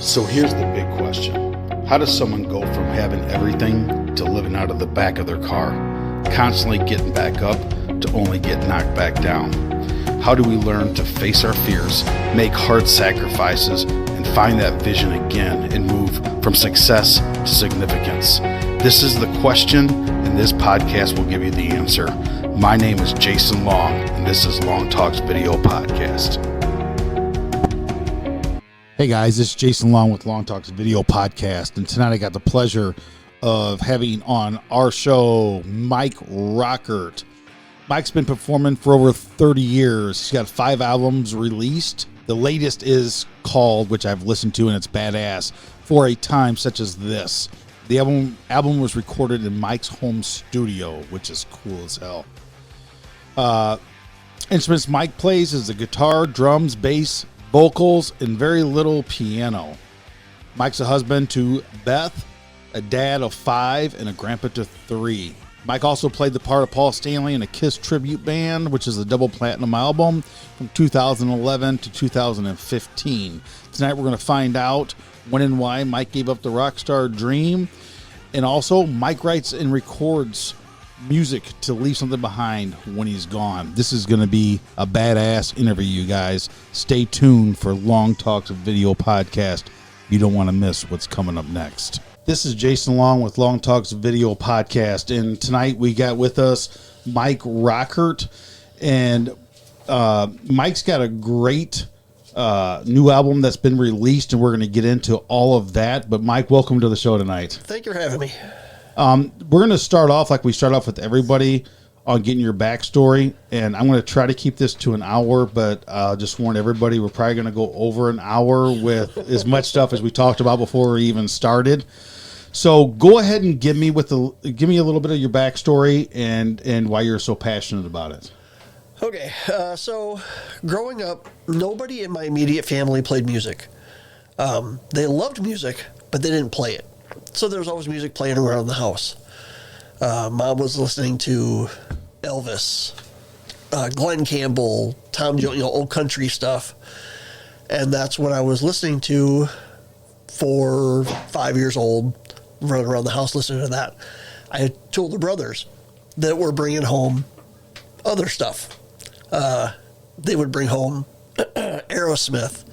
So here's the big question. How does someone go from having everything to living out of the back of their car, constantly getting back up to only get knocked back down? How do we learn to face our fears, make hard sacrifices, and find that vision again and move from success to significance? This is the question, and this podcast will give you the answer. My name is Jason Long, and this is Long Talks Video Podcast. Hey guys, this is Jason Long with Long Talks Video Podcast, and tonight I got the pleasure of having on our show Mike Rockert. Mike's been performing for over 30 years. He's got 5 albums released. The latest is called, which I've listened to and it's badass, For a Time Such as This. The album was recorded in Mike's home studio, which is cool as hell. Instruments Mike plays is the guitar, drums, bass, vocals, and very little piano. Mike's a husband to Beth, a dad of 5, and a grandpa to 3. Mike also played the part of Paul Stanley in a Kiss tribute band, which is a double platinum album from 2011 to 2015. Tonight we're going to find out when and why Mike gave up the rock star dream. And also, Mike writes and records music to leave something behind when he's gone. This is going to be a badass interview, you guys. Stay tuned for Long Talks Video Podcast. You don't want to miss what's coming up next. This is Jason Long with Long Talks Video Podcast, and tonight we got with us Mike Rockert, and Mike's got a great new album that's been released, and we're going to get into all of that. But Mike, welcome to the show tonight. Thank you for having me. We're going to start off like we start off with everybody on getting your backstory, and I'm going to try to keep this to an hour, but just warn everybody we're probably going to go over an hour with as much stuff as we talked about before we even started. So go ahead and give me a little bit of your backstory and why you're so passionate about it. Okay, so growing up, nobody in my immediate family played music. They loved music, but they didn't play it. So there was always music playing around the house. Mom was listening to Elvis, Glenn Campbell, Tom Jones, old country stuff. And that's what I was listening to 4, 5 years old, running around the house listening to that. I had 2 older brothers that were bringing home other stuff. They would bring home Aerosmith.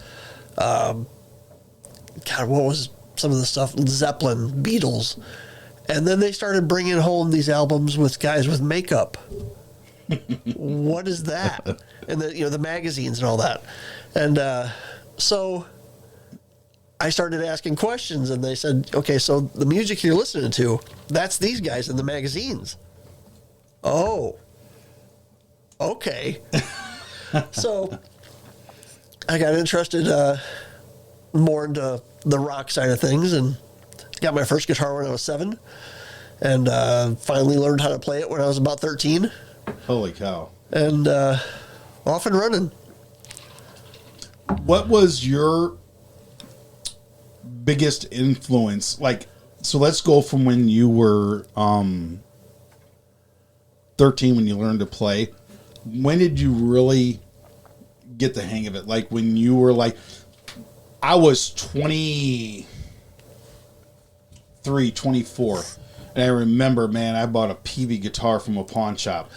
God, what was some of the stuff? Zeppelin, Beatles. And then they started bringing home these albums with guys with makeup. What is that? And the magazines and all that. And so I started asking questions, and they said, okay, so the music you're listening to, that's these guys in the magazines. Oh, okay. So I got interested more into the rock side of things, and got my first guitar when I was 7, and finally learned how to play it when I was about 13. Holy cow. And off and running. What was your biggest influence? So let's go from when you were 13, when you learned to play. When did you really get the hang of it? Like when you were I was 23, 24, and I remember, man, I bought a PV guitar from a pawn shop,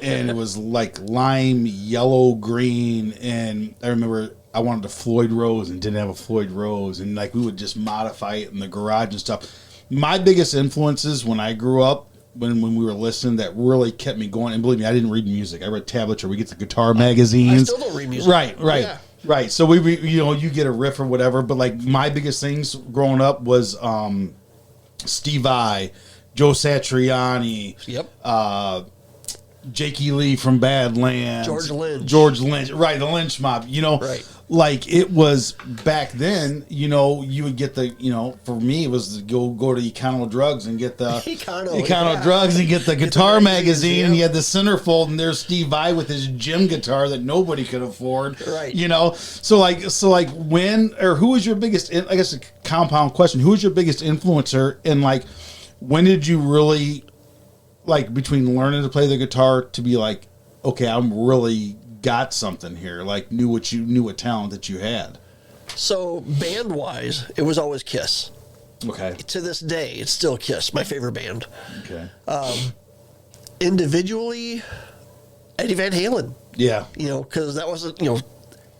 and it was like lime, yellow, green, and I remember I wanted a Floyd Rose and didn't have a Floyd Rose, and we would just modify it in the garage and stuff. My biggest influences when I grew up, when we were listening, that really kept me going, and believe me, I didn't read music. I read tablature. We get the guitar magazines. I still don't read music. Right. Yeah. Right, so we you get a riff or whatever, but my biggest things growing up was Steve Vai, Joe Satriani, yep, Jakey Lee from Badlands, George Lynch, right, the Lynch Mob, right. It was back then, you would get the, for me it was to go to Econo Drugs and get the Econo Drugs and get the guitar magazine, yeah. And you had the centerfold, and there's Steve Vai with his gym guitar that nobody could afford, right? So when, or who was your biggest, I guess a compound question, who was your biggest influencer, and when did you really, between learning to play the guitar to be okay, I'm really got something here, knew what talent that you had? So band-wise, it was always Kiss. Okay. To this day, it's still Kiss, my favorite band. Okay. Individually, Eddie Van Halen. Yeah. You know, because that wasn't, you know,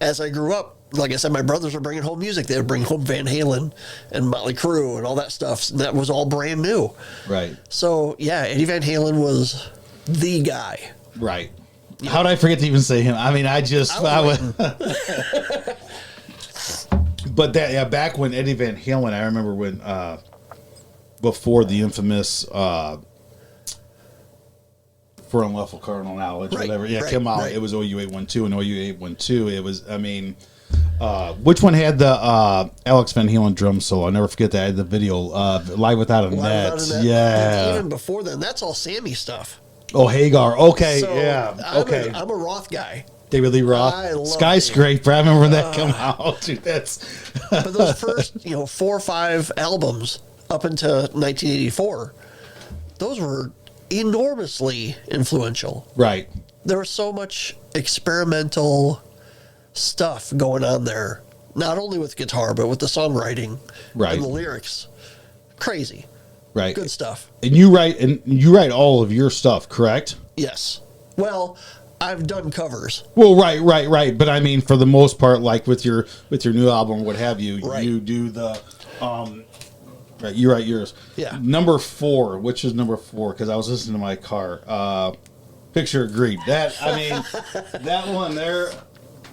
as I grew up, like I said, my brothers were bringing home music. They would bring home Van Halen and Motley Crue and all that stuff. And that was all brand new. Right. So, yeah, Eddie Van Halen was the guy. Right. How did I forget to even say him? I mean, But that, yeah, back when Eddie Van Halen, I remember when, before the infamous, For Unlawful Carnal Knowledge, whatever, came out, it was OU812, and OU812, it was, I mean, which one had the Alex Van Halen drum solo? I'll never forget that. I had the video, Live Without a Net. Yeah. And even before then, that's all Sammy stuff. Oh, Hagar. Okay, So, yeah. Okay. I'm a Roth guy. David Lee Roth. I love Skyscraper. I remember when that came out. Dude, that's. But those first, 4 or 5 albums up until 1984, those were enormously influential. Right. There was so much experimental stuff going on there, not only with guitar, but with the songwriting Right. and the lyrics. Crazy. Right. Good stuff. And you write all of your stuff, correct? Yes. Well, I've done covers. Well, right. But I mean, for the most part, like with your new album or what have you, Right. you do the, right, you write yours. Yeah. Number 4, which is number 4? Because I was listening to my car. Picture Agreed. That, I mean, that one there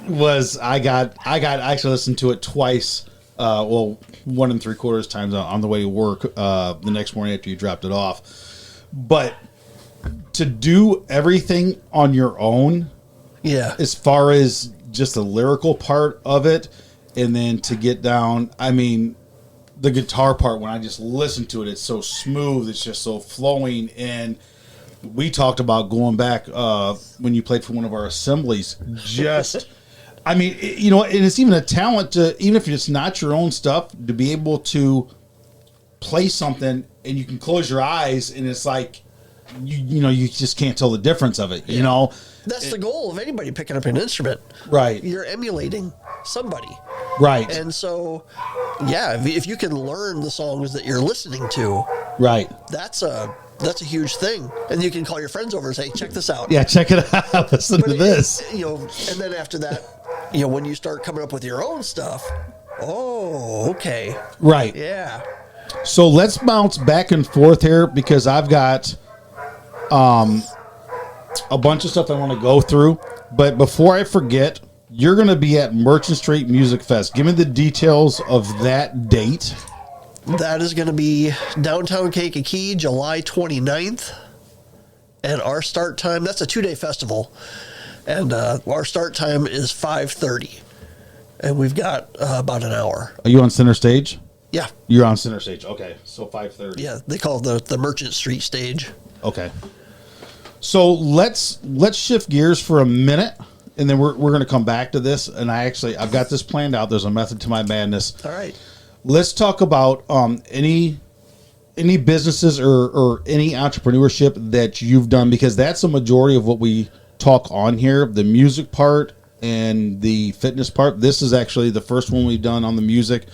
was, I got actually listened to it twice. 1 3/4 times on the way to work the next morning after you dropped it off. But to do everything on your own, Yeah. as far as just the lyrical part of it, and then to get down, I mean, the guitar part, when I just listen to it, it's so smooth, it's just so flowing. And we talked about going back when you played for one of our assemblies, just I mean, and it's even a talent to, even if it's not your own stuff, to be able to play something and you can close your eyes and it's like, you just can't tell the difference of it, you know? That's the goal of anybody picking up an instrument. Right. You're emulating somebody. Right. And so, yeah, if you can learn the songs that you're listening to, right. that's a huge thing. And you can call your friends over and say, check this out. Yeah, check it out. Listen to this. And then after that, when you start coming up with your own stuff, oh, okay. Right. Yeah. So let's bounce back and forth here because I've got a bunch of stuff I want to go through. But before I forget, you're going to be at Merchant Street Music Fest. Give me the details of that date. That is going to be downtown Kankakee, July 29th. And our start time, that's a 2-day festival. And our start time is 5:30. And we've got about an hour. Are you on center stage? Yeah. You're on center stage. Okay. So 5:30. Yeah, they call it the Merchant Street stage. Okay. So let's shift gears for a minute, and then we're going to come back to this. And I've got this planned out. There's a method to my madness. All right. Let's talk about any businesses or any entrepreneurship that you've done, because that's the majority of what we talk on here, the music part and the fitness part. This is actually the first one we've done on the music.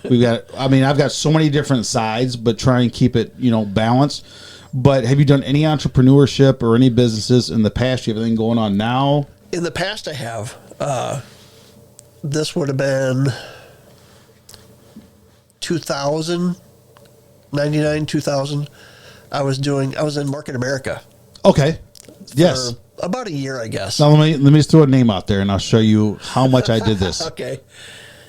I've got so many different sides, but try and keep it, balanced. But have you done any entrepreneurship or any businesses in the past? Do you have anything going on now? In the past, I have. This would have been 99, 2000. I was in Market America. Okay. Yes. For about a year, I guess. Now let me just throw a name out there, and I'll show you how much I did this. Okay.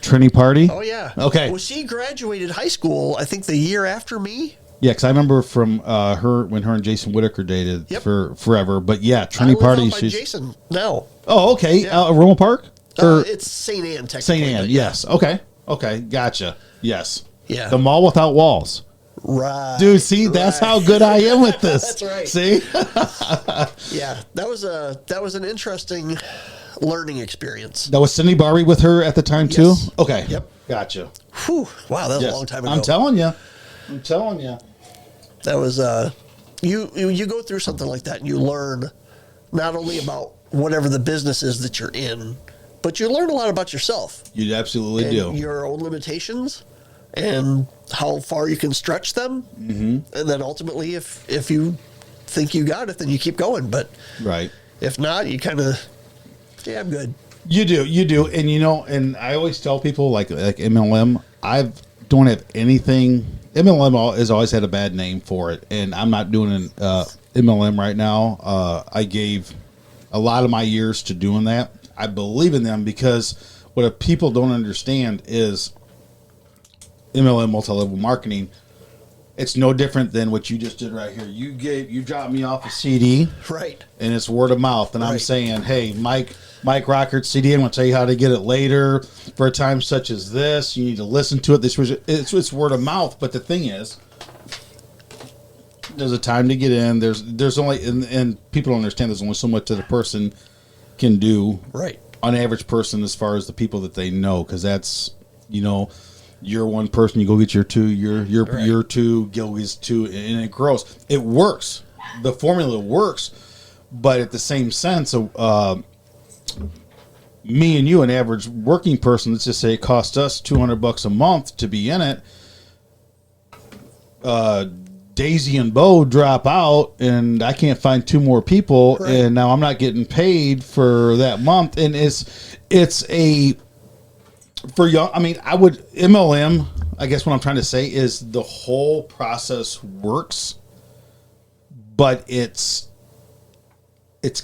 Trini Party. Oh yeah. Okay. Well, she graduated high school, I think, the year after me. Yeah, because I remember from her when her and Jason Whitaker dated for forever. But yeah, Trini I live Party. out by Jason now. Oh, okay. Yeah. Roma Park. It's St. Anne, technically. St. Anne. Yes. Okay. Okay. Gotcha. Yes. Yeah. The mall without walls. Right. Dude, see, that's how good I am with this. That's right. See? Yeah, that was an interesting learning experience. That was Cindy Barbie with her at the time too? Yes. Okay. Yep. Gotcha. Whew. Wow, that was a long time ago. I'm telling you. That was you go through something like that and you learn not only about whatever the business is that you're in, But you learn a lot about yourself. You absolutely and do. Your own limitations and how far you can stretch them. Mm-hmm. And then ultimately, if you think you got it, then you keep going. But right. If not, you kind of, yeah, I'm good. You do. And, you know, and I always tell people like MLM, don't have anything. MLM has always had a bad name for it. And I'm not doing an MLM right now. I gave a lot of my years to doing that. I believe in them because what people don't understand is MLM, multi-level marketing. It's no different than what you just did right here. You dropped me off a CD, right? And it's word of mouth. And I'm saying, hey, Mike Rockert CD. I'm going to tell you how to get it later for a time such as this. You need to listen to it. It's word of mouth. But the thing is, there's a time to get in. There's only and people don't understand. There's only so much that a person can do, right? On average person, as far as the people that they know, because that's, you know, you're one person, you go get your two, your two, Gil gets two, and it grows. It works. The formula works, but at the same sense, me and you, an average working person, let's just say it cost us $200 a month to be in it. Daisy and Bo drop out, and I can't find two more people, and now I'm not getting paid for that month. And it's a for y'all. I mean, MLM. I guess what I'm trying to say is the whole process works, but it's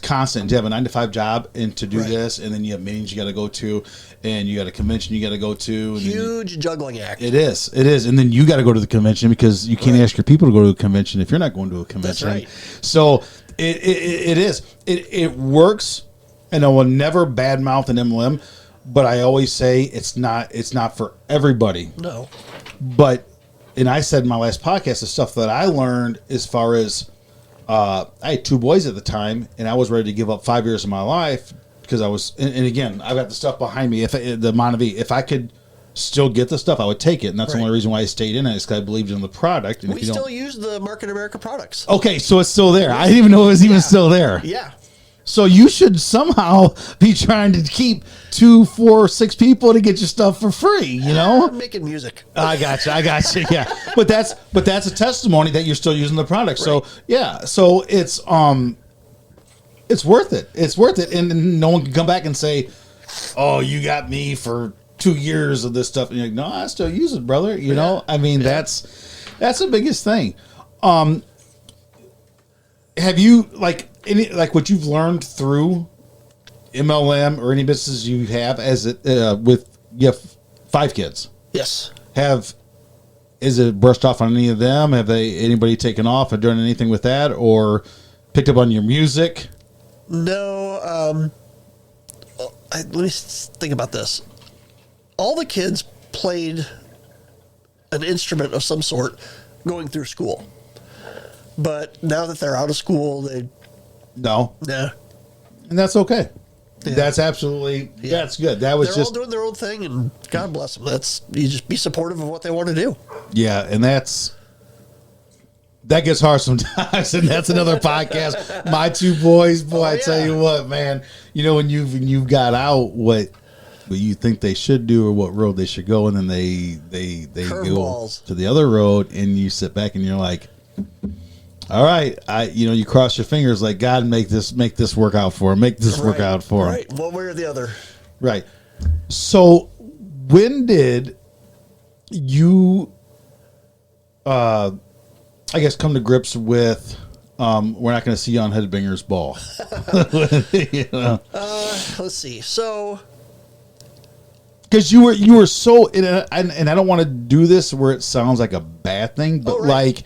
constant. You have a 9-to-5 job and to do this, and then you have meetings you got to go to, and you got a convention you got to go to. And huge juggling act. It is, and then you got to go to the convention because you can't ask your people to go to a convention if you're not going to a convention. That's right. So it works, and I will never badmouth an MLM, but I always say it's not for everybody. No, but and I said in my last podcast the stuff that I learned as far as. I had two boys at the time, and I was ready to give up 5 years of my life because I was. And again, I've got the stuff behind me. If I could still get the stuff, I would take it, and that's the only reason why I stayed in it is because I believed in the product. And we still use the Market America products. Okay, so it's still there. I didn't even know it was even still there. Yeah. So you should somehow be trying to keep 2, 4, 6 people to get your stuff for free, you know? I'm making music. I got you. Yeah. But that's a testimony that you're still using the product. Right. So yeah. So it's worth it. It's worth it. And no one can come back and say, oh, you got me for 2 years of this stuff. And you're like, no, I still use it, brother. You know? I mean, that's the biggest thing. Have you what you've learned through MLM or any business you have you have 5 kids? Yes. Is it brushed off on any of them? Have anybody taken off or done anything with that or picked up on your music? No. Let me think about this. All the kids played an instrument of some sort going through school. But now that they're out of school, No. Yeah. And that's okay. Yeah. That's absolutely, that's good. They're all doing their own thing, and God bless them. You just be supportive of what they want to do. Yeah, and that gets hard sometimes, and that's another podcast. My two boys, I tell you what, man, you know, when you've got out what you think they should do or what road they should go, and then they go to the other road, and you sit back and you're like, all right, you cross your fingers like God, make this work out for him. Make this work out for him. Right, one way or the other. Right. So, when did you, I guess, come to grips with we're not going to see you on Headbanger's Ball? You know? Let's see. So, because you were so, and I don't want to do this where it sounds like a bad thing, but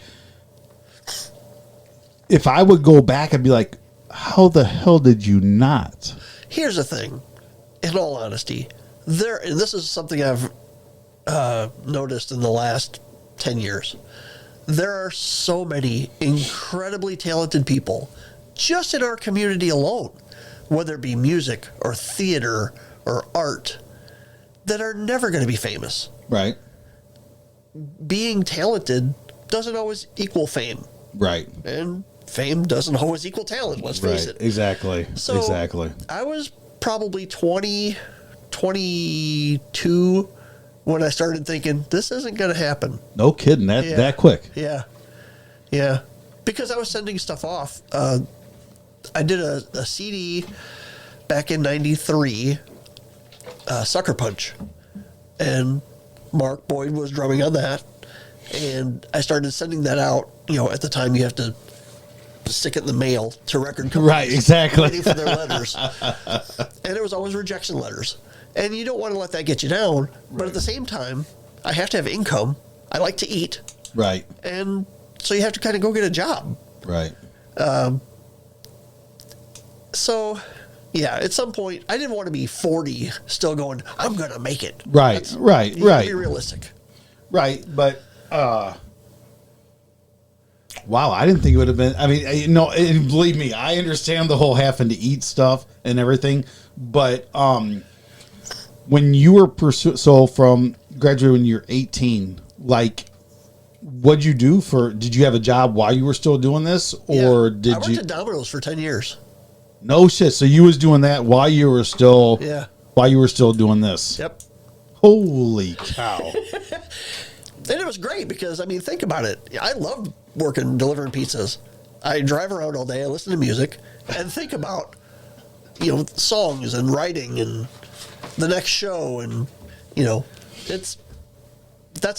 if I would go back, I'd be like, how the hell did you not? Here's the thing. In all honesty, and this is something I've noticed in the last 10 years. There are so many incredibly talented people just in our community alone, whether it be music or theater or art, that are never going to be famous. Right. Being talented doesn't always equal fame. Right. And fame doesn't always equal talent, let's face it. Exactly. So exactly. I was probably 20, 22 when I started thinking, this isn't going to happen. No kidding. That quick. Yeah. Yeah. Because I was sending stuff off. I did a CD back in 93, Sucker Punch. And Mark Boyd was drumming on that. And I started sending that out. You know, at the time you have to stick it in the mail to record companies. Right, exactly. Waiting for their letters. And it was always rejection letters. And you don't want to let that get you down. But at the same time, I have to have income. I like to eat. Right. And so you have to kind of go get a job. Right. So, yeah, at some point, I didn't want to be 40 still going, I'm going to make it. Right, right. You have to be realistic. Right, but, wow, I didn't think it would have been, I mean, you know, and believe me, I understand the whole having to eat stuff and everything, but when you were so from graduating when you're 18, like, what'd you do did you have a job while you were still doing this, or did I worked at Domino's for 10 years. No shit. So you was doing that while you were still doing this. Yep. Holy cow. And it was great because, I mean, think about it. I love delivering pizzas. I drive around all day, I listen to music, and think about, you know, songs and writing and the next show, and, you know, that's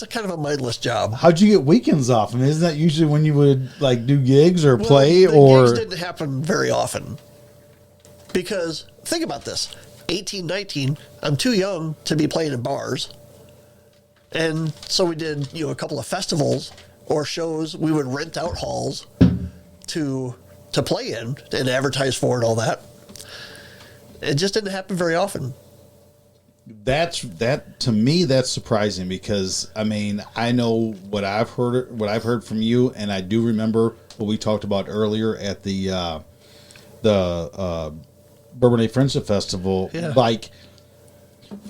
a kind of a mindless job. How'd you get weekends off? I mean, isn't that usually when you would like do gigs or play the or gigs didn't happen very often. Because think about this. 18, 19, I'm too young to be playing in bars. And so we did, you know, a couple of festivals or shows. We would rent out halls to play in and advertise for and all that. It just didn't happen very often. that to me that's surprising because I mean I know what I've heard from you, and I do remember what we talked about earlier at the Bourbonnais Friendship Festival. Yeah. Like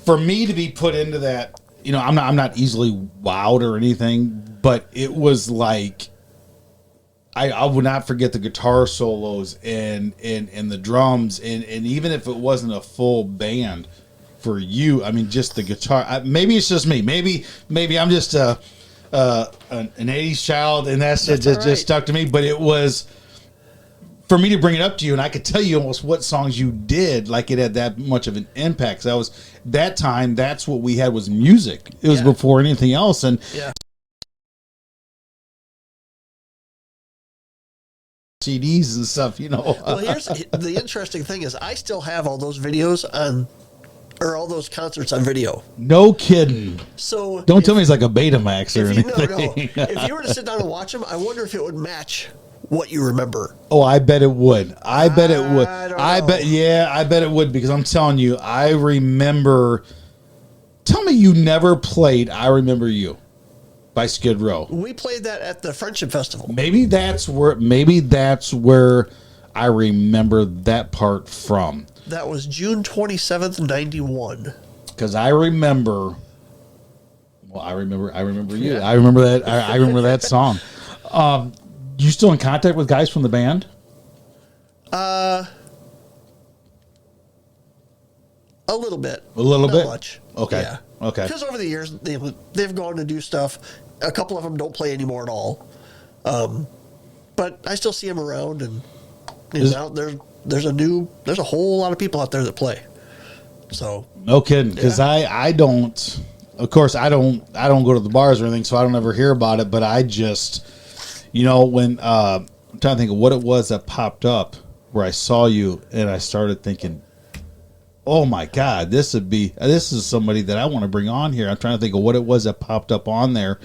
for me to be put into that, you know, I'm not easily wowed or anything, but it was like I would not forget the guitar solos and the drums and even if it wasn't a full band for you, I mean, just the guitar. Maybe it's just me. Maybe I'm just an 80s child, and that's just stuck to me. But it was for me to bring it up to you, and I could tell you almost what songs you did. Like it had that much of an impact. So that time. That's what we had was music. It was before anything else, and CDs and stuff. You know. Well, here's the interesting thing is I still have all those videos or all those concerts on video. No kidding. So don't tell me it's like a Betamax or anything. No. If you were to sit down and watch them, I wonder if it would match what you remember. Oh, I bet it would. I bet it would. I bet it would because I'm telling you, I remember. Tell me you never played I Remember You by Skid Row. We played that at the Friendship Festival. Maybe that's where I remember that part from. That was June 27th, 91. Because I remember. Well, I remember you. I remember that. I remember that song. You still in contact with guys from the band? A little bit. A little Not bit? much. Okay. Yeah. Okay. Because over the years, they've gone to do stuff. A couple of them don't play anymore at all. But I still see them around, and now there's a whole lot of people out there that play. So no kidding, because I don't. Of course, I don't go to the bars or anything, so I don't ever hear about it. But I just, you know, when I'm trying to think of what it was that popped up where I saw you, and I started thinking, oh my God, this is somebody that I want to bring on here. I'm trying to think of what it was that popped up on there,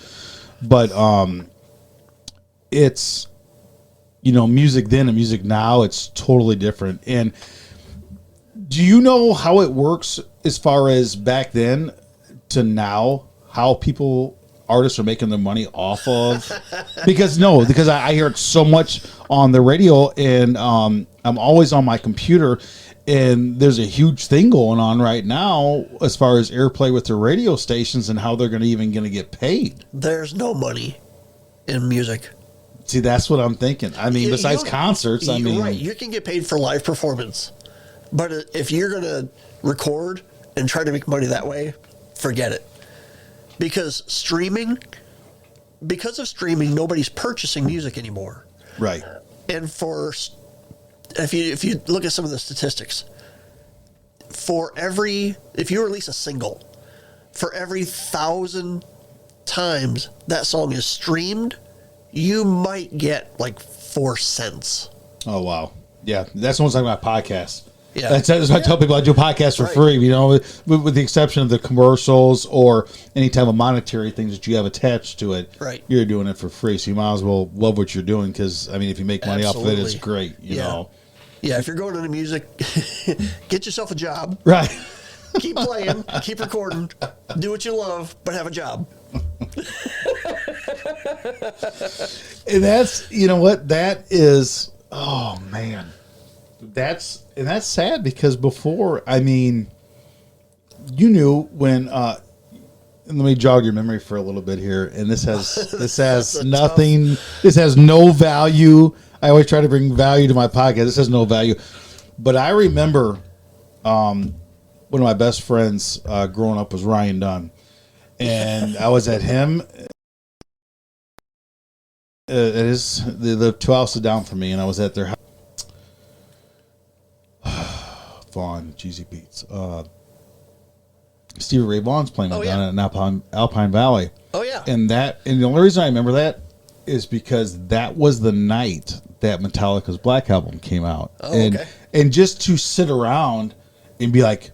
but it's, you know, music then and music now, it's totally different. And do you know how it works as far as back then to now, how artists are making their money off of? because I hear it so much on the radio, and I'm always on my computer, and there's a huge thing going on right now as far as airplay with the radio stations and how they're going to get paid. There's no money in music. See, that's what I'm thinking. I mean, besides concerts, I mean, right, you can get paid for live performance, but if you're going to record and try to make money that way, forget it. Because because of streaming, nobody's purchasing music anymore. Right. And if you look at some of the statistics, if you release a single, for every 1,000 times that song is streamed, you might get like 4 cents. Oh, wow. Yeah, that's what I'm talking about podcasts. Yeah. That's what I tell people. I do podcasts for Right. free, you know, with the exception of the commercials or any type of monetary things that you have attached to it. Right. You're doing it for free, so you might as well love what you're doing because, I mean, if you make money off of it, it's Absolutely. great, you know. Yeah, if you're going into music, get yourself a job. Right. Keep playing, keep recording, do what you love, but have a job. And that's, you know what, that is, oh, man. That's sad because before, I mean, you knew when, and let me jog your memory for a little bit here. And this has nothing, this has no value. I always try to bring value to my podcast. This has no value. But I remember one of my best friends growing up was Ryan Dunn. And I was at him. They lived 2 houses down from me, and I was at their house. Vaughn, Cheesy Beats. Stevie Ray Vaughan's playing down in Alpine Valley. Oh, yeah. And the only reason I remember that is because that was the night that Metallica's Black Album came out. Oh, and, okay. And just to sit around and be like,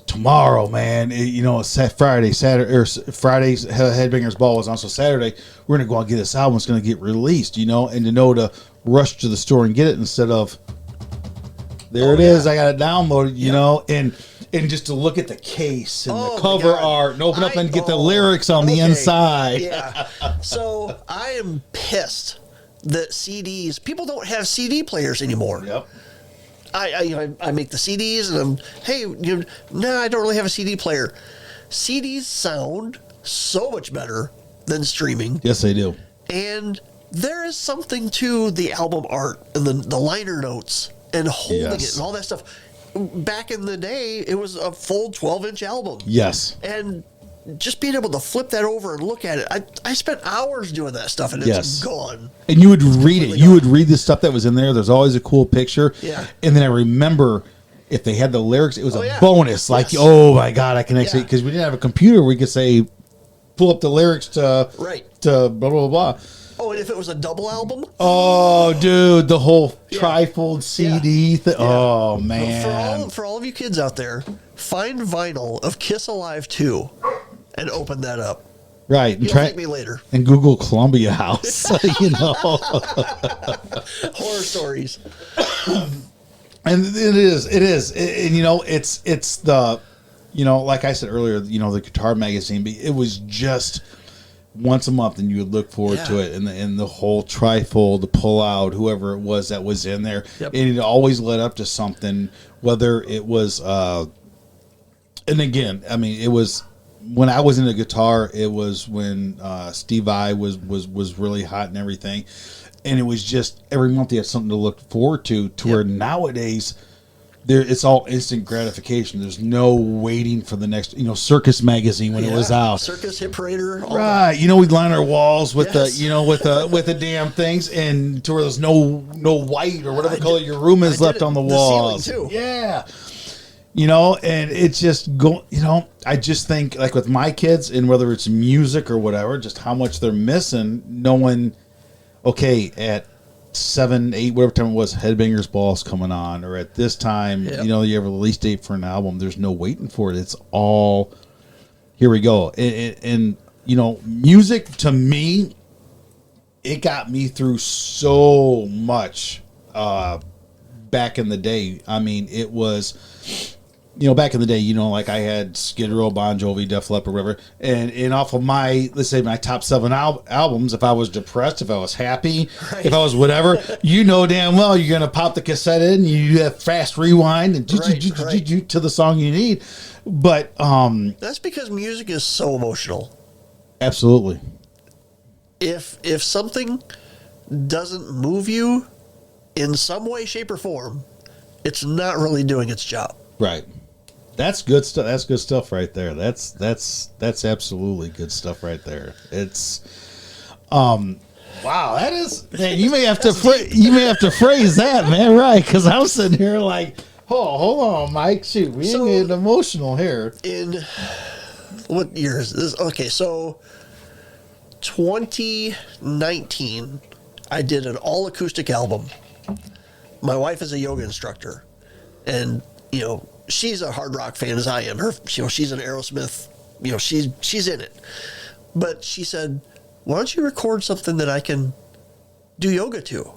tomorrow, man, it's Friday, Saturday, or Friday's Headbangers Ball was on, so Saturday, we're going to go out and get this album. It's going to get released, and to know to rush to the store and get it instead of, there it is, I got it downloaded, you know, and just to look at the case and the cover art and open up and get the lyrics on the inside. Yeah. So I am pissed that CDs, people don't have CD players anymore. Yep. I make the CDs and I don't really have a CD player. CDs sound so much better than streaming. Yes, they do. And there is something to the album art and the liner notes and holding it and all that stuff. Back in the day, it was a full 12-inch album. Yes. And just being able to flip that over and look at it, I spent hours doing that stuff, and it's gone. And you would read it. You would read the stuff that was in there. There's always a cool picture. Yeah. And then I remember if they had the lyrics, it was a bonus. Like, oh my God, I can actually, because we didn't have a computer, we could say, pull up the lyrics to blah, blah, blah. Oh, and if it was a double album? Oh, dude, the whole trifold CD thing. Yeah. Oh, man. For all of you kids out there, find vinyl of Kiss Alive 2 and open that up. Right. And thank me later. And Google Columbia House, Horror stories. And it is. And, it's the, like I said earlier, the Guitar Magazine, it was just once a month, and you would look forward to it, and the whole trifold, the pull out, whoever it was that was in there, and it always led up to something. Whether it was, and again, I mean, it was when I was into guitar. It was when Steve Vai was really hot and everything, and it was just every month you had something to look forward to. Where nowadays, it's all instant gratification. There's no waiting for the next, Circus Magazine when it was out. Circus, Hit Parader, right? We'd line our walls with with the damn things, and to where there's no white or whatever color your room is left on the walls. The ceiling too. Yeah, and it's just I just think, like with my kids, and whether it's music or whatever, just how much they're missing knowing. Okay, at 7, 8, whatever time it was, Headbangers Ball's coming on, or at this time, you have a release date for an album. There's no waiting for it. It's all, here we go. And music to me, it got me through so much back in the day. I mean, it was, back in the day, like I had Skid Row, Bon Jovi, Def Leppard, whatever, and off of my, let's say my top 7 albums, if I was depressed, if I was happy, if I was whatever, damn well you're gonna pop the cassette in, you have fast rewind and to the song you need. But that's because music is so emotional. Absolutely. If something doesn't move you in some way, shape, or form, it's not really doing its job. Right. That's good stuff. That's good stuff right there. That's absolutely good stuff right there. It's, wow, that is. Man, you may have to phrase that, man, right? Because I'm sitting here like, oh, hold on, Mike. Shoot, we ain't getting emotional here. In what year is this? Okay, so 2019, I did an all acoustic album. My wife is a yoga instructor, and she's a hard rock fan as I am. She's an Aerosmith. She's in it. But she said, "Why don't you record something that I can do yoga to?"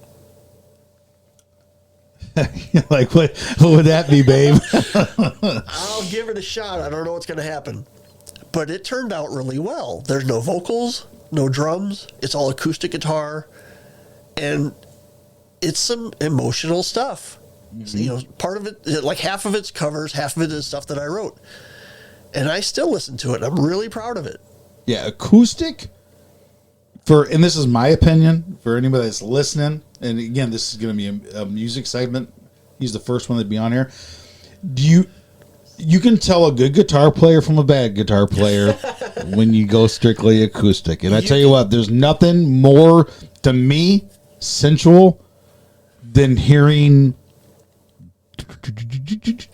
Like what would that be, babe? I'll give it a shot. I don't know what's going to happen, but it turned out really well. There's no vocals, no drums. It's all acoustic guitar, and it's some emotional stuff. Mm-hmm. Part of it, like half of it's covers, half of it is stuff that I wrote. And I still listen to it. I'm really proud of it. Yeah, acoustic, and this is my opinion, for anybody that's listening, and again, this is going to be a music segment. He's the first one to be on here. You can tell a good guitar player from a bad guitar player when you go strictly acoustic. And I tell you what, there's nothing more, to me, sensual than hearing,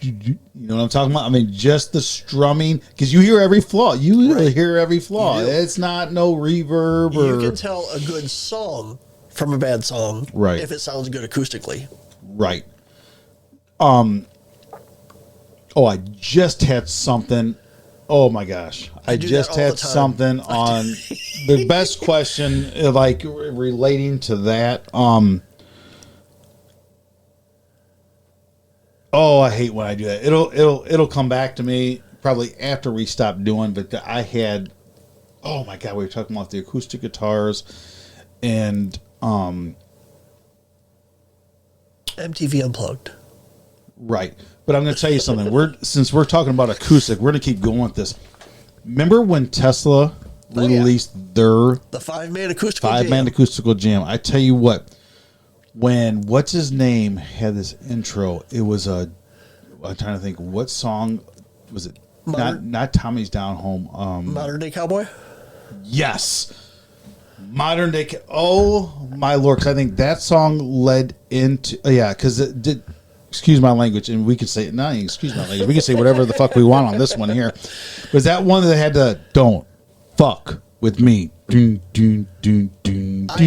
you know what I'm talking about? I mean, just the strumming, because you hear every flaw. You really hear every flaw. It's not no reverb. You can tell a good song from a bad song, right, if it sounds good acoustically. Right. I just had something. Oh my gosh. I just had something on the best question, like relating to that. I hate when I do that. It'll come back to me probably after we stop doing, but I had, oh my God, we were talking about the acoustic guitars and, MTV Unplugged. Right. But I'm going to tell you something. Since we're talking about acoustic, we're going to keep going with this. Remember when Tesla released the 5-man acoustical jam? I tell you what, when what's his name had this intro, it was I'm trying to think, what song was it? Not Tommy's Down Home. Modern Day Cowboy? Yes. Modern Day. Oh my Lord. 'Cause I think that song led into, because it did. Excuse my language, and we could say, excuse my language. We can say whatever the fuck we want on this one here. Was that one that had the "Don't fuck with me"? I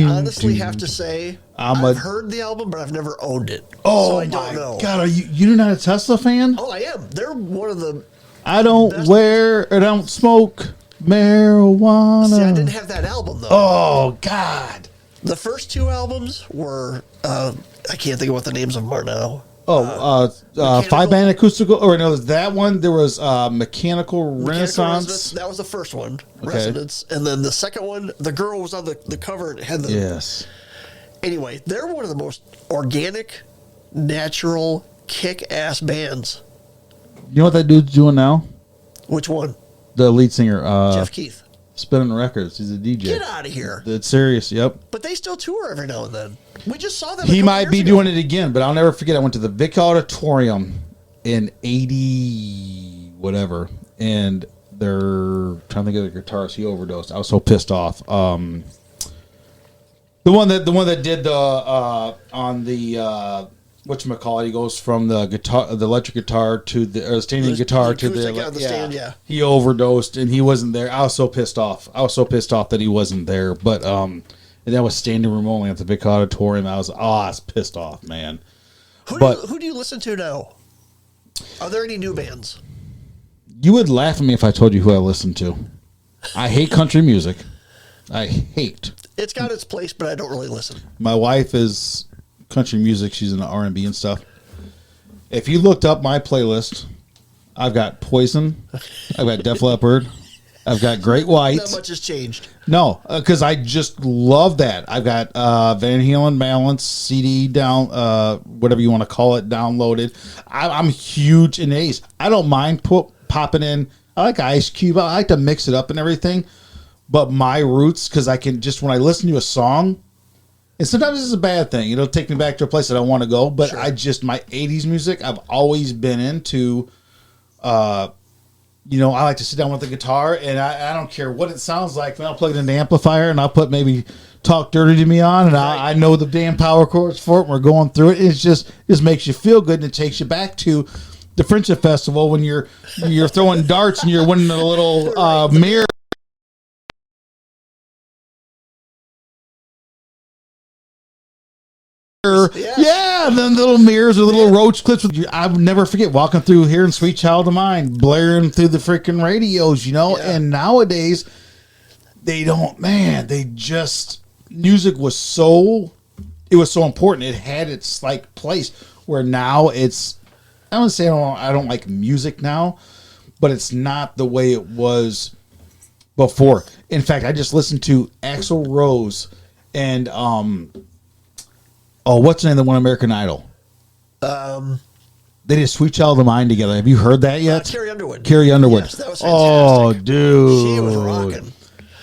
honestly have to say, I've heard the album, but I've never owned it. Oh, so I don't know. God, are you're not a Tesla fan? Oh, I am. They're one of the. I don't smoke marijuana. See, I didn't have that album though. Oh God. The first two albums were I can't think of what the names of them are now. 5-man acoustical, or no, that one. There was Mechanical Renaissance. That was the first one, Resonance, and then the second one, the girl was on the cover and it had the. Yes. Anyway, they're one of the most organic, natural, kick-ass bands. You know what that dude's doing now? Which one? The lead singer, Jeff Keith. Spinning records. He's a DJ. Get out of here. That's serious. Yep. But they still tour every now and then. We just saw them. He might be doing it again, but I'll never forget. I went to the Vic Auditorium in 80 whatever, and they're trying to get a guitarist. He overdosed. I was so pissed off. The one that did the on the whatchamacallit, he goes from the guitar, the electric guitar to the standing guitar to the stand. He overdosed and he wasn't there. I was so pissed off. That he wasn't there. But and that was standing room only at the big auditorium. I was pissed off, man. Who do you listen to now? Are there any new bands? You would laugh at me if I told you who I listen to. I hate country music. It's got its place, but I don't really listen. My wife is country music. She's into R&B and stuff. If you looked up my playlist, I've got Poison, I've got Def Leppard, I've got Great White. Not much has changed. No, because I just love that. I've got Van Halen Balance CD down, whatever you want to call it, downloaded. I'm huge in Ace. I don't mind popping in. I like Ice Cube. I like to mix it up and everything. But my roots, because I can just, when I listen to a song, and sometimes it's a bad thing. It'll take me back to a place that I want to go. But sure. My 80s music, I've always been into You know, I like to sit down with the guitar, and I don't care what it sounds like. Man, I'll plug it in the amplifier, and I'll put maybe Talk Dirty to Me on, and I know the damn power chords for it, and we're going through it. It's just makes you feel good, and it takes you back to the Friendship Festival when you're throwing darts and you're winning a little mirror. Yeah, and then little mirrors or little roach clips. I would never forget walking through here in Sweet Child of Mine, blaring through the freaking radios, you know. Yeah. And nowadays, they don't. Man, they just music was so important. It had its like place. Where now it's. I don't say I don't like music now, but it's not the way it was before. In fact, I just listened to Axl Rose and oh, what's the name of the one American Idol? They did Sweet Child of Mine together. Have you heard that yet? Carrie Underwood. Carrie Underwood. Yes, that was fantastic. Oh, dude. She was rocking.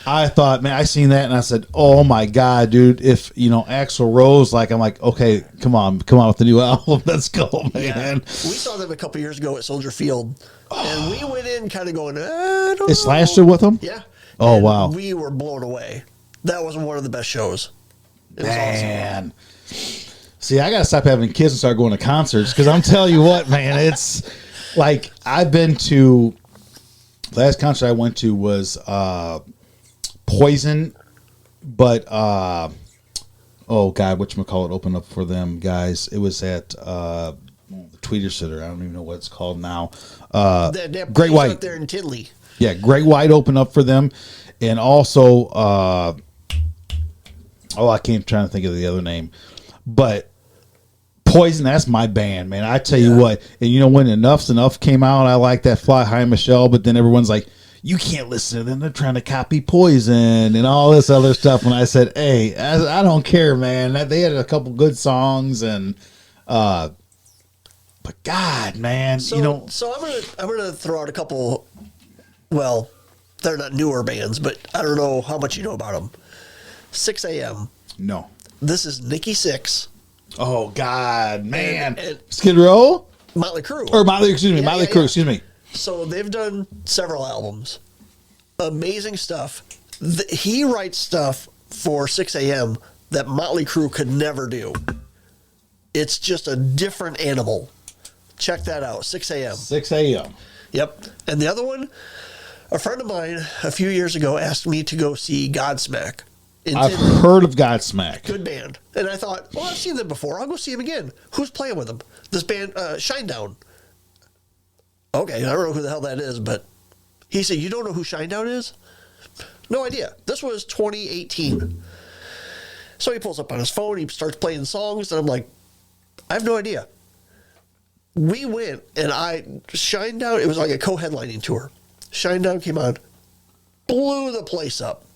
I thought, man, I seen that and I said, oh my God, dude, if, you know, Axl Rose, like, I'm like, okay, come on with the new album. Let's go, man. Yeah. We saw them a couple years ago at Soldier Field, and we went in kind of going, I don't know. Is Slasher with them? Yeah. Oh, and wow. we were blown away. That was one of the best shows. It was man. Awesome. See, I got to stop having kids and start going to concerts because I'm telling you what, man, it's like I've been to, last concert I went to was Poison, but oh God, whatchamacallit opened up for them guys. It was at the Tweeter Sitter. I don't even know what it's called now. That Great White up there in Tinley. Yeah, Great White opened up for them, and also I can't trying to think of the other name, but Poison, that's my band, man. I tell you what, and you know when Enough's Enough came out, I like that Fly High Michelle, but then everyone's like, you can't listen to them. They're trying to copy Poison and all this other stuff. And I said, hey, I don't care, man. They had a couple good songs, and but God, man, so, you know. So I'm gonna throw out a couple. Well, they're not newer bands, but I don't know how much you know about them. 6 a.m. No. This is Nikki Sixx. Oh God, man. And Skid Row? Motley Crue. Or Motley Crue, excuse me. So they've done several albums. Amazing stuff. He writes stuff for 6 a.m. that Motley Crue could never do. It's just a different animal. Check that out. 6 a.m. 6 a.m. Yep. And the other one, a friend of mine a few years ago asked me to go see Godsmack. I've heard of Godsmack. Good band. And I thought, well, I've seen them before. I'll go see them again. Who's playing with them? This band, Shinedown. Okay, I don't know who the hell that is, but he said, you don't know who Shinedown is? No idea. This was 2018. So he pulls up on his phone, he starts playing songs, and I'm like, I have no idea. We went, and Shinedown, it was like a co-headlining tour. Shinedown came on, blew the place up.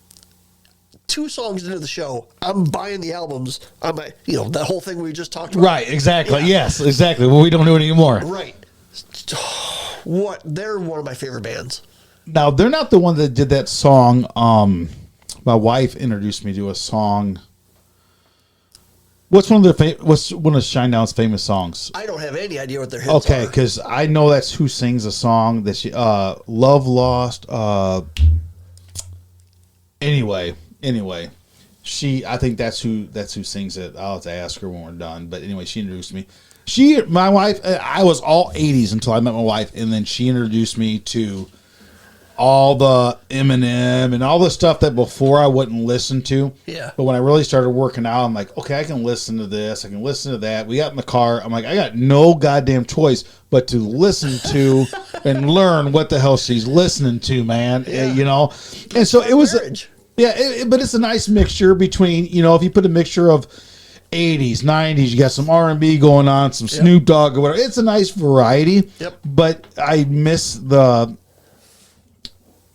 2 songs into the show, I'm buying the albums. I'm, that whole thing we just talked about. Right, exactly. Yeah. Yes, exactly. Well, we don't do it anymore. Right. They're one of my favorite bands. Now, they're not the one that did that song. My wife introduced me to a song. What's one of Shinedown's famous songs? I don't have any idea what their hits are. Okay, because I know that's who sings a song that she Love Lost. Anyway, I think that's who sings it. I'll have to ask her when we're done. But anyway, she introduced me. My wife, I was all 80s until I met my wife, and then she introduced me to all the Eminem and all the stuff that before I wouldn't listen to. Yeah. But when I really started working out, I'm like, okay, I can listen to this. I can listen to that. We got in the car. I'm like, I got no goddamn choice but to listen to and learn what the hell she's listening to, man. Yeah. And so it was... but it's a nice mixture between, if you put a mixture of 80s, 90s, you got some R&B going on, some Snoop Dogg or whatever. It's a nice variety. Yep. But I miss the,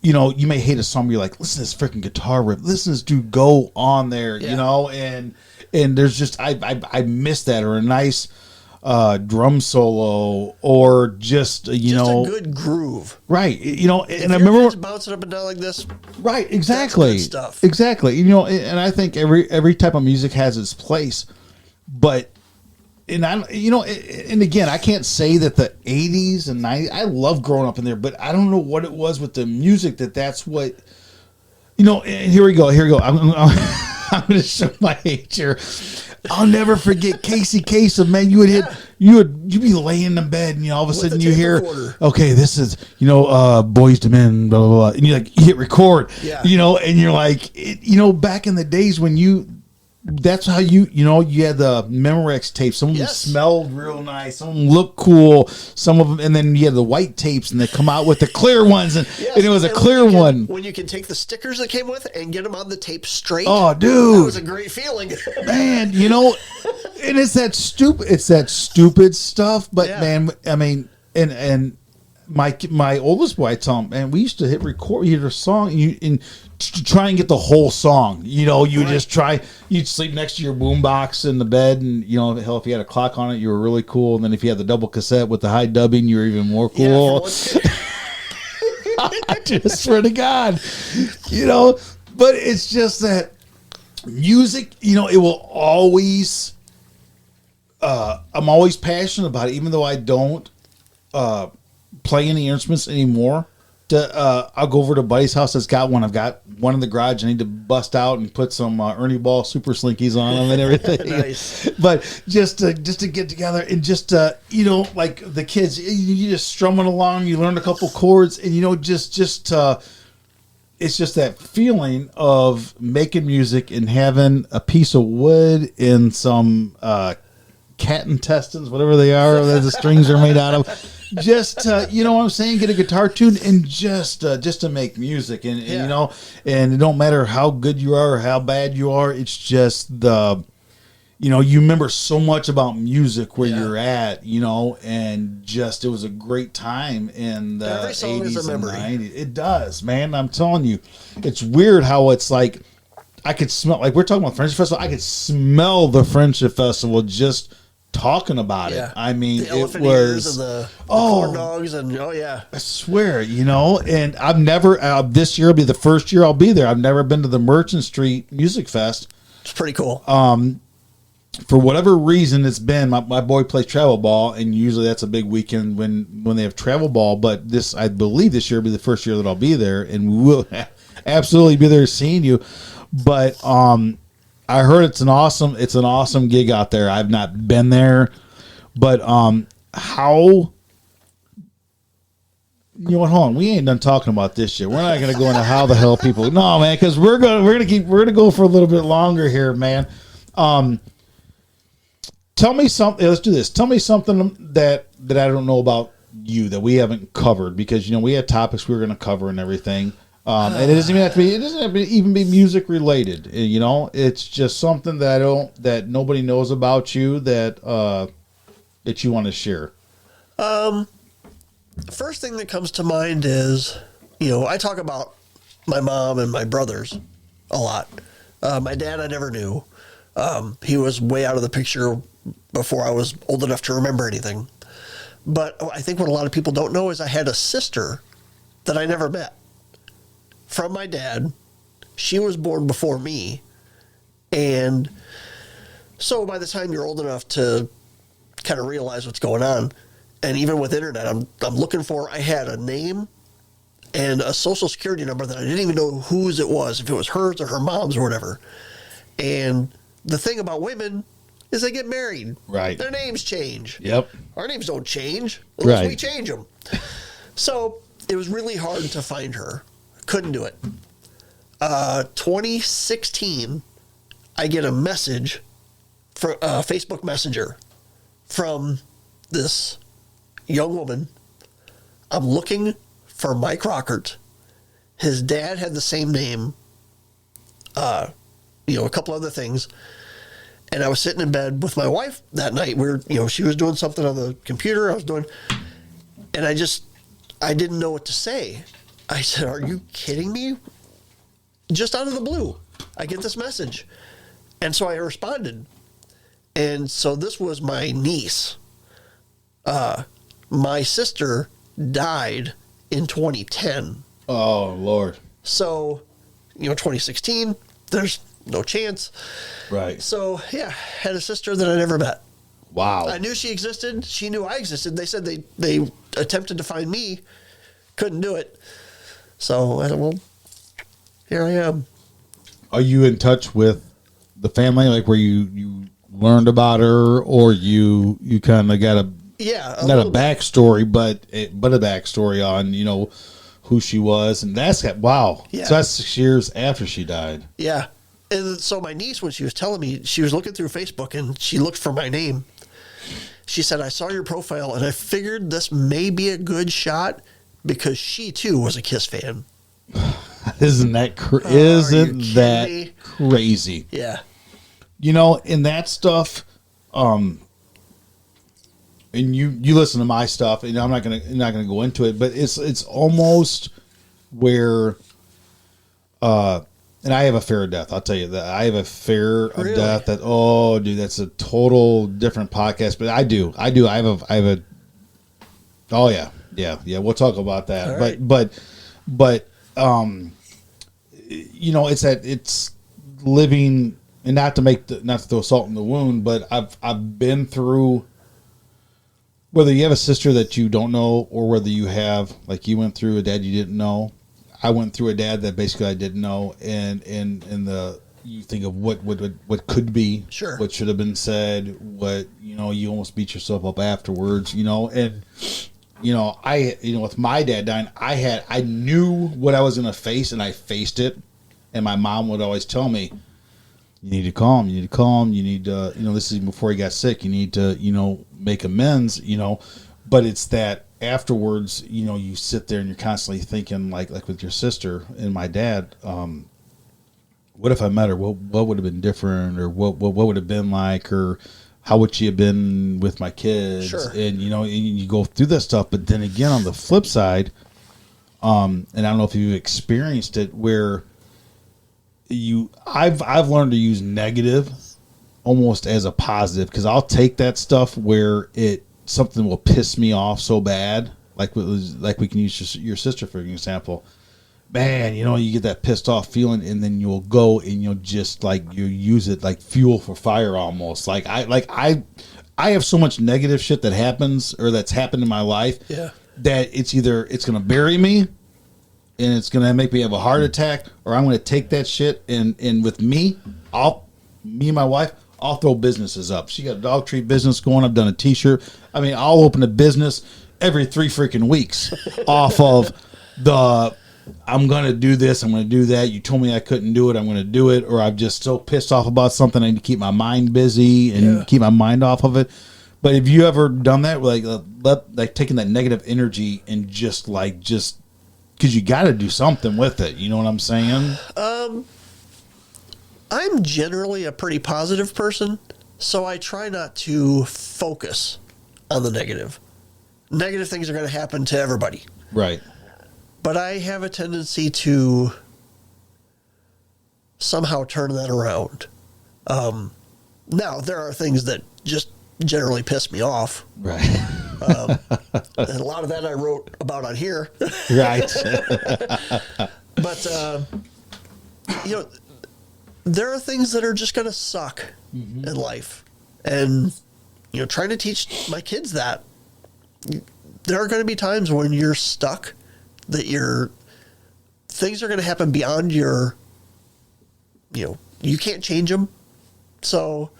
you may hate a song where you're like, listen to this freaking guitar riff. Listen to this dude go on there, and there's just, I miss that, or a nice drum solo, or just a good groove, right? And I remember bouncing up and down like this, right? Exactly, that's good stuff. Exactly. And I think every type of music has its place, but and and again, I can't say that the 80s and 90s, I love growing up in there, but I don't know what it was with the music that's what, and here we go. I'm going to show my age here. I'll never forget Casey Kasem, man. You'd be laying in bed and all of a sudden you hear, okay, this is, Boys to Men, blah, blah, blah. And you hit record, and you're like, back in the days when that's how you had the Memorex tapes. Some of them smelled real nice. Some of them looked cool. Some of them, and then you had the white tapes, and they come out with the clear ones, and it was a clear one. When you can take the stickers that came with it and get them on the tape straight. Oh, dude, that was a great feeling, man. And it's that stupid stuff. But man, I mean, and my oldest boy, I tell him, man, we used to hit record, you hear a song, and to try and get the whole song, just try. You'd sleep next to your boombox in the bed, and hell, if you had a clock on it, you were really cool. And then if you had the double cassette with the high dubbing, you were even more cool. I just swear to God, But it's just that music, it will always. I'm always passionate about it, even though I don't play any instruments anymore. I'll go over to Buddy's house that's got one. I've got one in the garage. I need to bust out and put some Ernie Ball Super Slinkies on them and everything. Nice. But just to get together and just like the kids, you just strumming along. You learn a couple chords, and it's just that feeling of making music and having a piece of wood and some cat intestines, whatever they are, that the strings are made out of. Just what I'm saying, get a guitar tuned and just to make music, and and it don't matter how good you are or how bad you are. It's just you remember so much about music where you're at, and just it was a great time in the 80s and 90s. It does, man. I'm telling you, it's weird how it's like I could smell, like we're talking about Friendship Festival. I could smell the Friendship Festival just talking about it. I mean, the elephant ears and the corn dogs, and I swear, and I've never. This year will be the first year I'll be there. I've never been to the Merchant Street Music Fest. It's pretty cool. For whatever reason, it's been my boy plays travel ball, and usually that's a big weekend when they have travel ball. But I believe this year will be the first year that I'll be there, and we will absolutely be there seeing you. But I heard it's an awesome gig out there. I've not been there, but how? Hold on, we ain't done talking about this yet. We're not going to go into how the hell people. No, man, because we're gonna go for a little bit longer here, man. Tell me something. Let's do this. Tell me something that I don't know about you that we haven't covered, because we had topics we were going to cover and everything. And it doesn't even have to be. It doesn't have to even be music related. It's just something that nobody knows about you that you want to share. First thing that comes to mind is, I talk about my mom and my brothers a lot. My dad, I never knew. He was way out of the picture before I was old enough to remember anything. But I think what a lot of people don't know is I had a sister that I never met. From my dad. She was born before me. And so by the time you're old enough to kind of realize what's going on, and even with internet, I'm looking for, I had a name and a social security number that I didn't even know whose it was, if it was hers or her mom's or whatever. And the thing about women is they get married. Right. Their names change. Yep. Our names don't change unless we change them. So it was really hard to find her. Couldn't do it. 2016, I get a message for Facebook Messenger from this young woman. I'm looking for Mike Rockert. His dad had the same name. A couple other things. And I was sitting in bed with my wife that night. She was doing something on the computer. And I didn't know what to say. I said, "Are you kidding me?" Just out of the blue, I get this message. And so I responded. And so this was my niece. My sister died in 2010. Oh, Lord. So, 2016, there's no chance. Right. So, had a sister that I never met. Wow. I knew she existed. She knew I existed. They said they attempted to find me, couldn't do it. So I said, well, here I am. Are you in touch with the family, like where you learned about her, or you kind of got a not a backstory, but a backstory on who she was, and that's wow. Yeah. So that's 6 years after she died. Yeah. And so my niece, when she was telling me, she was looking through Facebook and she looked for my name. She said, I saw your profile and I figured this may be a good shot because she too was a Kiss fan. Isn't that crazy? Yeah. In that stuff, and you listen to my stuff, and I'm not gonna go into it, but it's almost where, and I have a fear of death. I'll tell you that I have a fear of death. That that's a total different podcast. But I do. I have a. Oh yeah. We'll talk about that. All right. But it's living, and not to throw salt in the wound, but I've been through. Whether you have a sister that you don't know, or whether you have, like you went through a dad you didn't know, I went through a dad that basically I didn't know, and you think of what could be, sure, what should have been said, what you almost beat yourself up afterwards, and with my dad dying, I knew what I was going to face, and I faced it, and my mom would always tell me, you need to calm, you need to, this is before he got sick, you need to, make amends, but it's that afterwards, you sit there and you're constantly thinking, like with your sister and my dad, what if I met her? What would have been different, or what would have been like, or how would she have been with my kids? Sure. And you go through that stuff, but then again, on the flip side, and I don't know if you've experienced it, where I've learned to use negative almost as a positive, because I'll take that stuff where something will piss me off so bad, like we can use your sister for an example. Man, you get that pissed off feeling, and then you'll go and you'll just you use it like fuel for fire almost. I have so much negative shit that happens, or that's happened in my life, that it's either it's gonna bury me and it's gonna make me have a heart attack, or I'm gonna take that shit and with me and my wife, I'll throw businesses up. She got a dog treat business going. I've done a t-shirt. I mean, I'll open a business every 3 freaking weeks off of I'm going to do this, I'm going to do that. You told me I couldn't do it, I'm going to do it. Or I'm just so pissed off about something, I need to keep my mind busy and keep my mind off of it. But have you ever done that? Like taking that negative energy and just because you got to do something with it. You know what I'm saying? I'm generally a pretty positive person, so I try not to focus on the negative. Negative things are going to happen to everybody. Right. But I have a tendency to somehow turn that around. Now, there are things that just generally piss me off. Right. And a lot of that I wrote about on here. Right. But, there are things that are just going to suck in life. And, trying to teach my kids that. There are going to be times when you're stuck, that things are going to happen beyond your, you can't change them. So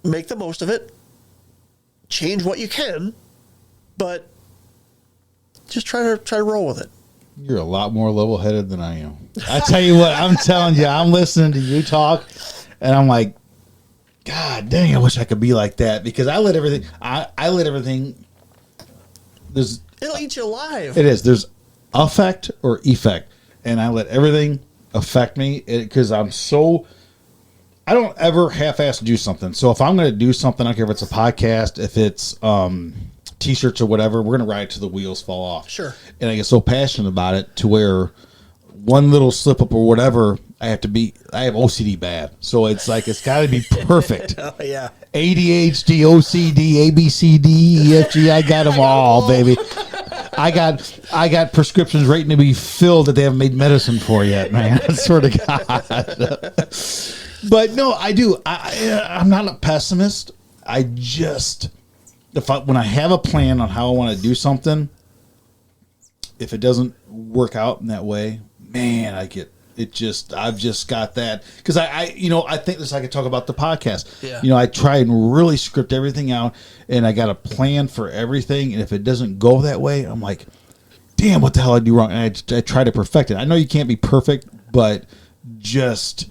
make the most of it. Change what you can, but just try to roll with it. You're a lot more level-headed than I am. I tell you what, I'm telling you, I'm listening to you talk, and I'm like, God dang, I wish I could be like that, because I let everything. It'll eat you alive. It is. There's affect or effect, and I let everything affect me because I don't ever half-ass do something. So if I'm going to do something, I don't care if it's a podcast, if it's T-shirts or whatever, we're going to ride it till the wheels fall off. Sure. And I get so passionate about it to where one little slip up or whatever, I have OCD bad. So it's got to be perfect. Oh, yeah. ADHD, OCD, ABCD, EFG, I got them all, baby. I got prescriptions waiting to be filled that they haven't made medicine for yet, man. I swear to God. But no, I do. I'm not a pessimist. when I have a plan on how I want to do something, if it doesn't work out in that way, man, I've just got that. Because I think this, I could talk about the podcast. Yeah. I try and really script everything out, and I got a plan for everything. And if it doesn't go that way, I'm like, damn, what the hell I do wrong? And I try to perfect it. I know you can't be perfect, but just,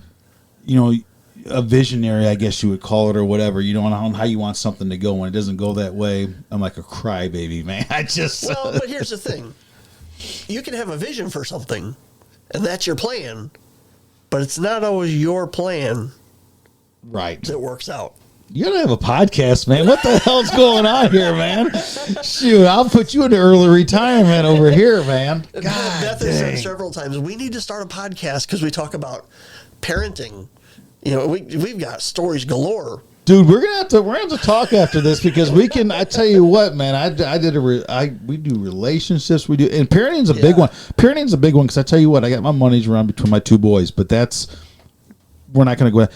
a visionary, I guess you would call it, or whatever, on how you want something to go. When it doesn't go that way, I'm like a crybaby, man. Well, but here's the thing. You can have a vision for something, and that's your plan, but it's not always your plan right that works out. You gotta have a podcast, man. What the hell's going on here, man? Shoot, I'll put you into early retirement over here, man. God Beth has said several times, we need to start a podcast because we talk about parenting. We've got stories galore. Dude, we're gonna have to talk after this, because we can. I tell you what, man. We do relationships. We do, and parenting's a big one. Parenting's a big one, because I tell you what, I got my money's around between my two boys, but we're not gonna go.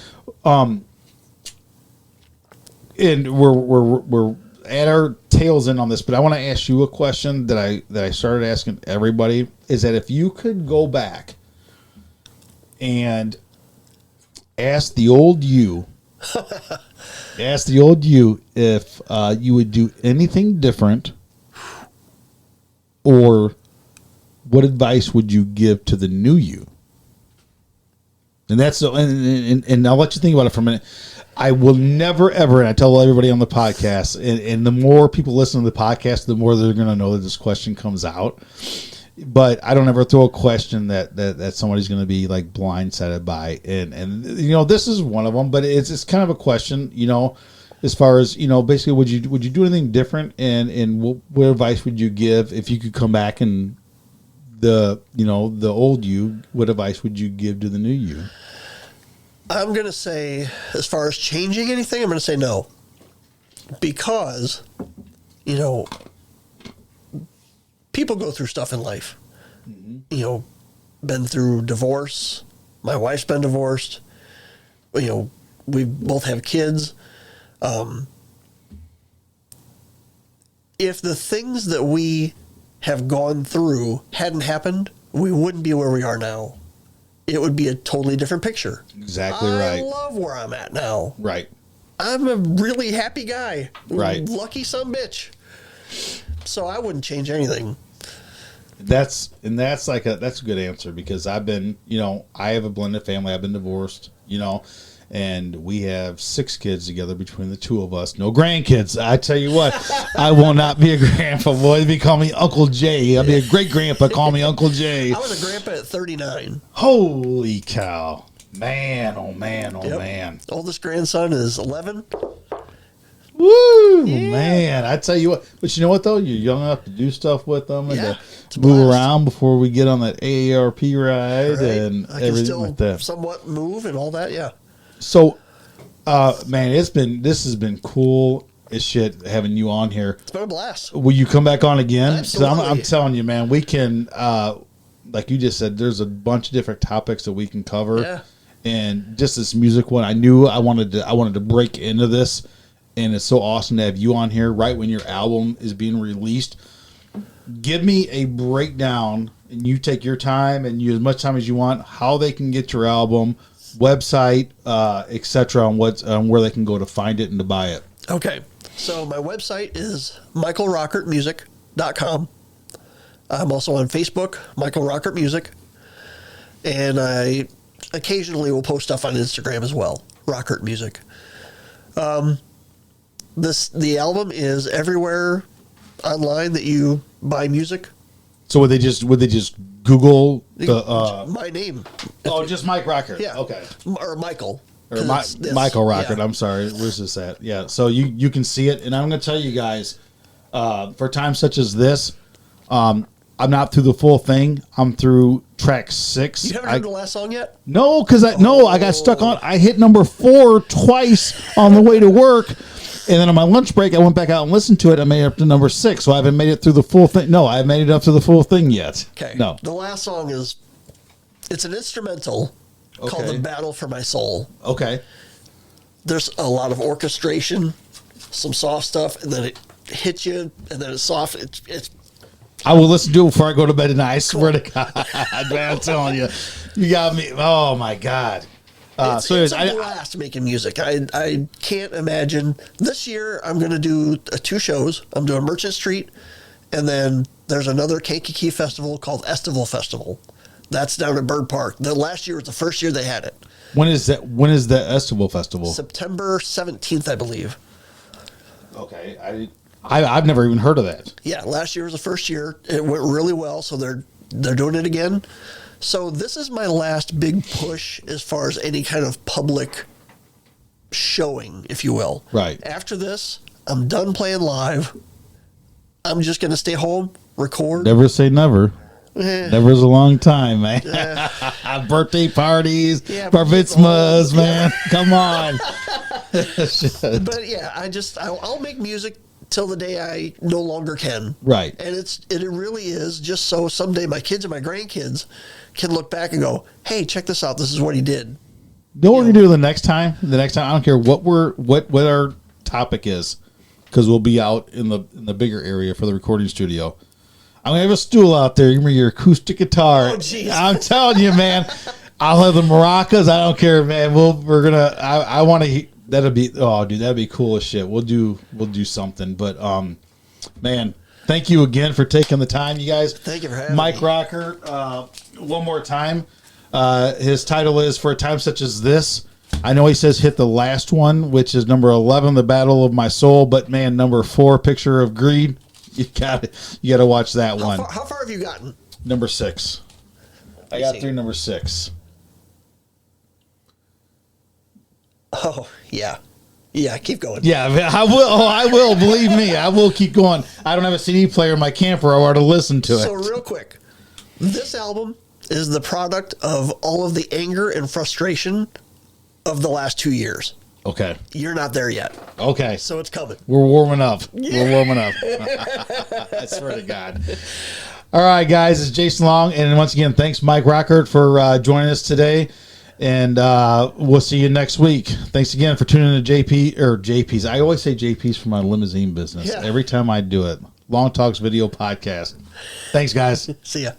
And we're at our tails end on this, but I want to ask you a question that I started asking everybody. Is that if you could go back and ask the old you if you would do anything different, or what advice would you give to the new you? And that's and I'll let you think about it for a minute. I will never, ever, and I tell everybody on the podcast, and the more people listen to the podcast, the more they're going to know that this question comes out. But I don't ever throw a question that somebody's going to be like blindsided by, and this is one of them. But it's kind of a question, as far as basically, would you do anything different, and what advice would you give if you could come back and the old you? What advice would you give to the new you? I'm going to say, as far as changing anything, I'm going to say no. Because, people go through stuff in life. Mm-hmm. Been through divorce. My wife's been divorced. We both have kids. If the things that we have gone through hadn't happened, we wouldn't be where we are now. It would be a totally different picture. Exactly right. I love where I'm at now. Right. I'm a really happy guy. Right. Lucky sumbitch. So I wouldn't change anything. That's a good answer, because I've been, I have a blended family. I've been divorced, and we have 6 kids together between the two of us. No grandkids. I tell you what, I will not be a grandpa, boy. They call me Uncle Jay. I'll be a great grandpa. Call me Uncle Jay. I was a grandpa at 39. Holy cow. Man, oh man, oh man. Oldest grandson is 11. Woo, man. I tell you what. But you know what, though? You're young enough to do stuff with them and to move around before we get on that AARP ride and everything like that. Somewhat move and all that, yeah. So, man, this has been cool as shit having you on here. It's been a blast. Will you come back on again? Absolutely. I'm telling you, man, we can, like you just said, there's a bunch of different topics that we can cover. Yeah. And just this music one, I knew I wanted to break into this, and it's so awesome to have you on here right when your album is being released. Give me a breakdown, and you take your time and you as much time as you want, how they can get your album, website, etc., on where they can go to find it and to buy it. Okay. So my website is michaelrockertmusic.com. I'm also on Facebook, Michael Rockert Music. And I occasionally will post stuff on Instagram as well, Rockert Music. The album is everywhere online that you buy music. So would they just Google the my name? Oh, just Mike Rockert. Yeah. Okay. Or Michael. Or Michael Rockert. Yeah. I'm sorry. Where's this at? Yeah. So you can see it, and I'm going to tell you guys, for times such as this, I'm not through the full thing. I'm through track 6. You haven't heard the last song yet? No, because I got stuck on. I hit number 4 twice on the way to work. And then on my lunch break, I went back out and listened to it. I made it up to number 6, so I haven't made it through the full thing. No, I haven't made it up to the full thing yet. Okay. No. The last song it's an instrumental called The Battle for My Soul. Okay. There's a lot of orchestration some soft stuff, and then it hits you, and then it's soft. It's I will listen to it before I go to bed tonight. I swear to God, man, I'm telling you, you got me. Oh my God. It's a blast making music. I can't imagine. This year, I'm going to do 2 shows. I'm doing Merchant Street, and then there's another Kankakee festival called Estival Festival. That's down at Bird Park. The last year was the first year they had it. When is that? When is the Estival Festival? September 17th, I believe. Okay, I've never even heard of that. Yeah, last year was the first year. It went really well, so they're doing it again. So this is my last big push as far as any kind of public showing, if you will. Right. After this, I'm done playing live. I'm just going to stay home, record. Never say never. Never's a long time, man. Birthday parties, bar mitzvahs, man. Come on. But yeah, I'll make music till the day I no longer can. Right. And it really is just so someday my kids and my grandkids can look back and go, hey, check this out. This is what he did. You know what we're gonna do the next time? The next time, I don't care what our topic is, because we'll be out in the bigger area for the recording studio. I'm gonna have a stool out there. You remember your acoustic guitar? Oh, jeez. I'm telling you, man. I'll have the maracas. I don't care, man. We're gonna. I want to. That'd be. Oh, dude, that'd be cool as shit. We'll do something. But man, thank you again for taking the time, you guys. Thank you for having Mike me. Rockert. One more time. His title is For a Time Such as This. I know he says hit the last one, which is number 11, The Battle of My Soul. But man, number 4, Picture of Greed. You got to watch that one. How far have you gotten? Number 6. I got through number 6. Oh, yeah. Yeah, keep going. Yeah, I will. Oh, I will. Believe me, I will keep going. I don't have a CD player in my camper or to listen to it. So real quick, this album is the product of all of the anger and frustration of the last 2 years. Okay. You're not there yet. Okay. So it's coming. We're warming up. Yeah. We're warming up. I swear to God. All right, guys. It's Jason Long. And once again, thanks, Mike Rockert, for joining us today. And we'll see you next week. Thanks again for tuning in to JP's. I always say JP's for my limousine business. Yeah. Every time I do it. Long Talks Video Podcast. Thanks, guys. See ya.